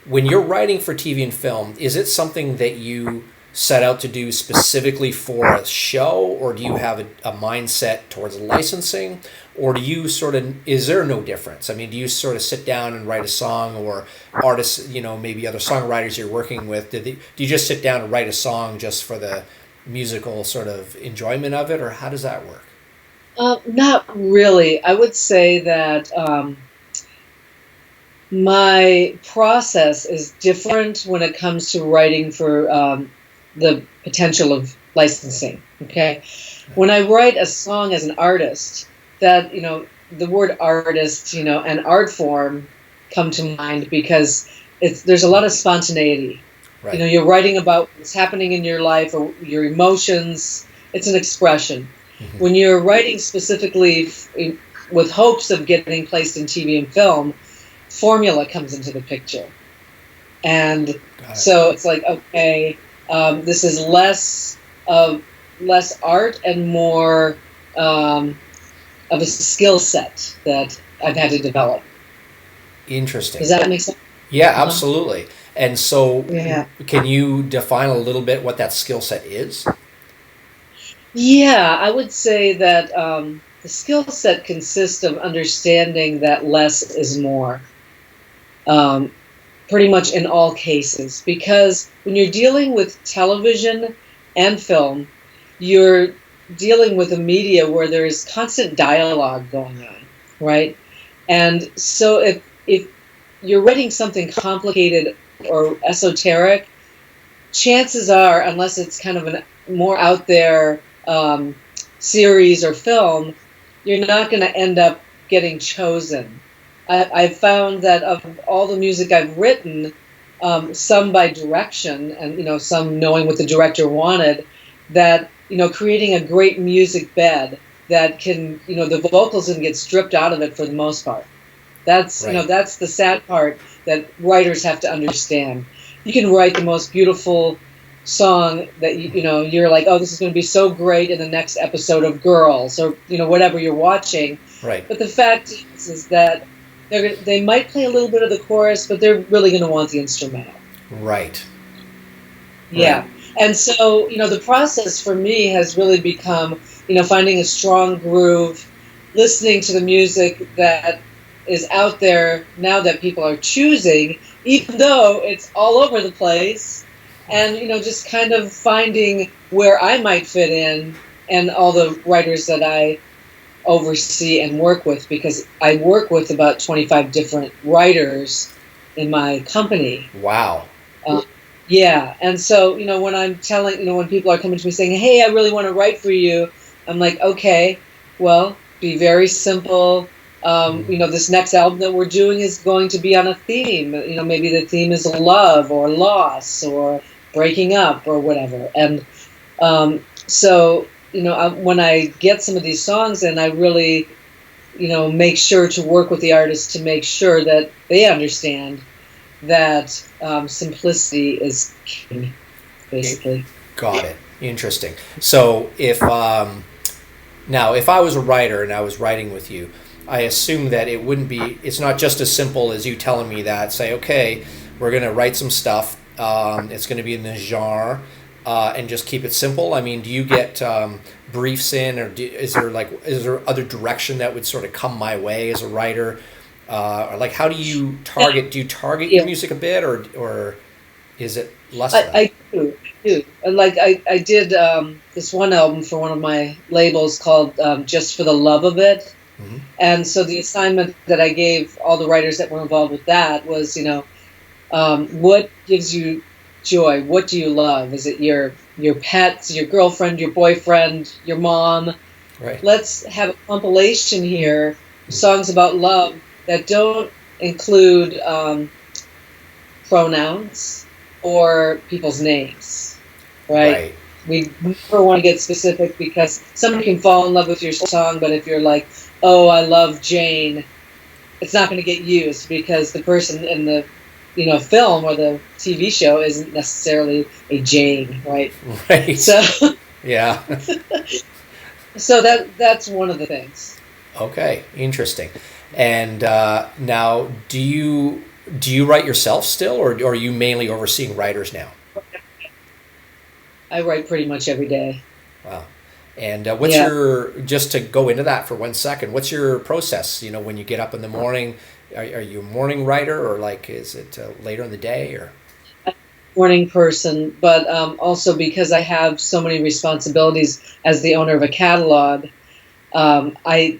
when you're writing for TV and film, is it something that you set out to do specifically for a show, or do you have a mindset towards licensing, or do you sort of, is there no difference? I mean, do you sort of sit down and write a song, or artists, maybe other songwriters you're working with, do you just sit down and write a song just for the musical sort of enjoyment of it, or how does that work? Not really. I would say that my process is different when it comes to writing for the potential of licensing. Okay, when I write a song as an artist, that the word artist, and art form come to mind because there's a lot of spontaneity. Right. You're writing about what's happening in your life or your emotions. It's an expression. Mm-hmm. When you're writing specifically with hopes of getting placed in TV and film, formula comes into the picture. And so it's like, okay, this is less art and more of a skill set that I've had to develop. Interesting. Does that make sense? Yeah, absolutely. And so can you define a little bit what that skill set is? Yeah, I would say that the skill set consists of understanding that less is more. Pretty much in all cases, because when you're dealing with television and film, you're dealing with a media where there's constant dialogue going on, right? And so if you're writing something complicated or esoteric, chances are, unless it's kind of a more out there series or film, you're not going to end up getting chosen. I've found that of all the music I've written, some by direction and some knowing what the director wanted, that creating a great music bed that can the vocals can get stripped out of it for the most part. That's right. That's the sad part that writers have to understand. You can write the most beautiful song that you're like, oh, this is going to be so great in the next episode of Girls or whatever you're watching. Right. But the fact is that they might play a little bit of the chorus, but they're really going to want the instrumental. Right. Yeah. Right. And so, the process for me has really become, finding a strong groove, listening to the music that is out there now that people are choosing, even though it's all over the place, and, just kind of finding where I might fit in and all the writers that I oversee and work with, because I work with about 25 different writers in my company. Wow. Yeah, and so when I'm telling when people are coming to me saying, "Hey, I really want to write for you," I'm like, "Okay, well, be very simple. This next album that we're doing is going to be on a theme. Maybe the theme is love or loss or breaking up or whatever." And so when I get some of these songs, and I really, make sure to work with the artist to make sure that they understand that simplicity is king, basically. Got it. Interesting. So if I was a writer and I was writing with you, I assume that it's not just as simple as you telling me that, say, okay, we're going to write some stuff, it's going to be in this genre, and just keep it simple. I mean, do you get briefs in, or is there other direction that would sort of come my way as a writer? Or how do you target? Do you target your music a bit, or is it less? I do. And I did this one album for one of my labels called Just for the Love of It. Mm-hmm. And so the assignment that I gave all the writers that were involved with that was, what gives you joy? What do you love? Is it your pets, your girlfriend, your boyfriend, your mom? Right. Let's have a compilation here, songs about love that don't include pronouns or people's names, right? We never want to get specific because someone can fall in love with your song, but if you're like, oh, I love Jane, it's not going to get used because the person in the film or the TV show isn't necessarily a Jane, right? Right. So yeah. So that's one of the things. Okay, interesting. And now, do you Do you write yourself still, or are you mainly overseeing writers now? I write pretty much every day. Wow. And what's Yeah. your, just to go into that for 1 second, what's your process? You know, when you get up in the morning, are you a morning writer, or like, is it later in the day, or? Morning person, but also because I have so many responsibilities as the owner of a catalog, I,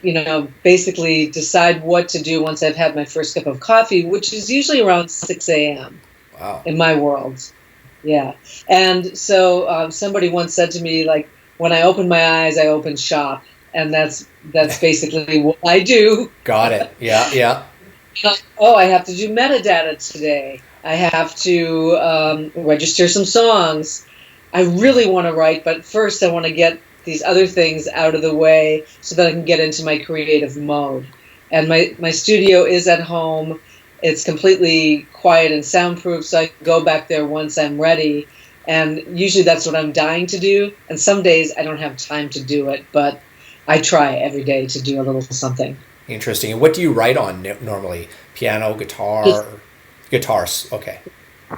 basically decide what to do once I've had my first cup of coffee, which is usually around 6 a.m. Wow. in my world. Yeah. And so somebody once said to me, like, when I open my eyes, I open shop. And that's basically what I do. Got it. Yeah, yeah. Oh, I have to do metadata today. I have to register some songs. I really want to write, but first I want to get these other things out of the way so that I can get into my creative mode. And my studio is at home. It's completely quiet and soundproof, so I can go back there once I'm ready. And usually that's what I'm dying to do. And some days I don't have time to do it, but I try every day to do a little something. Interesting. And what do you write on normally? Piano, guitar? Guitars. Okay.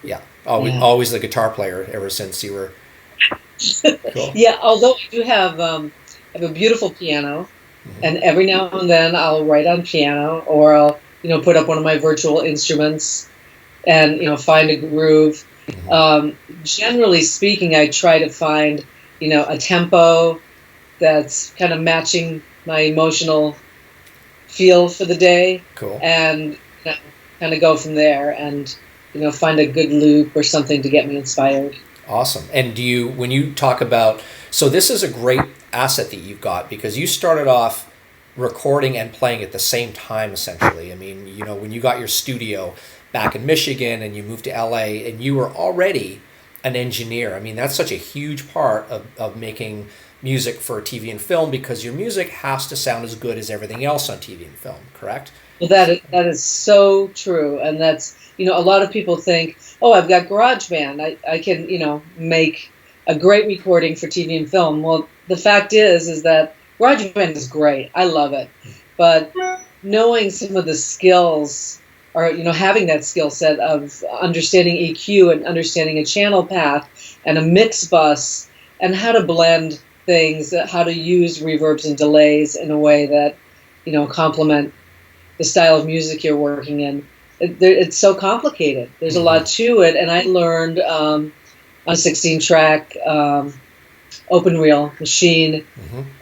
Yeah. Yeah. Always the guitar player ever since you were. Cool. Yeah, although I do have a beautiful piano, and every now and then I'll write on piano, or I'll put up one of my virtual instruments and find a groove. Generally speaking, I try to find a tempo that's kind of matching my emotional feel for the day, Cool. and kind of go from there, and find a good loop or something to get me inspired. Awesome. And when you talk about, so this is a great asset that you've got, because you started off recording and playing at the same time, essentially. I mean, when you got your studio back in Michigan and you moved to LA, and you were already an engineer. I mean, that's such a huge part of making music for TV and film, because your music has to sound as good as everything else on TV and film, correct? Well, that is so true, and that's a lot of people think, oh, I've got GarageBand, I can make a great recording for TV and film. Well, the fact is that GarageBand is great, I love it, but knowing some of the skills, or having that skill set of understanding EQ and understanding a channel path and a mix bus and how to blend things, how to use reverbs and delays in a way that complement the style of music you're working in. It's so complicated. There's a lot to it, and I learned on a 16-track open reel machine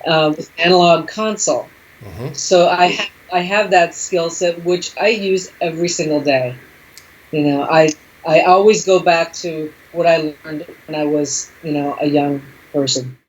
with analog console. So I have that skill set, which I use every single day. I always go back to what I learned when I was a young person.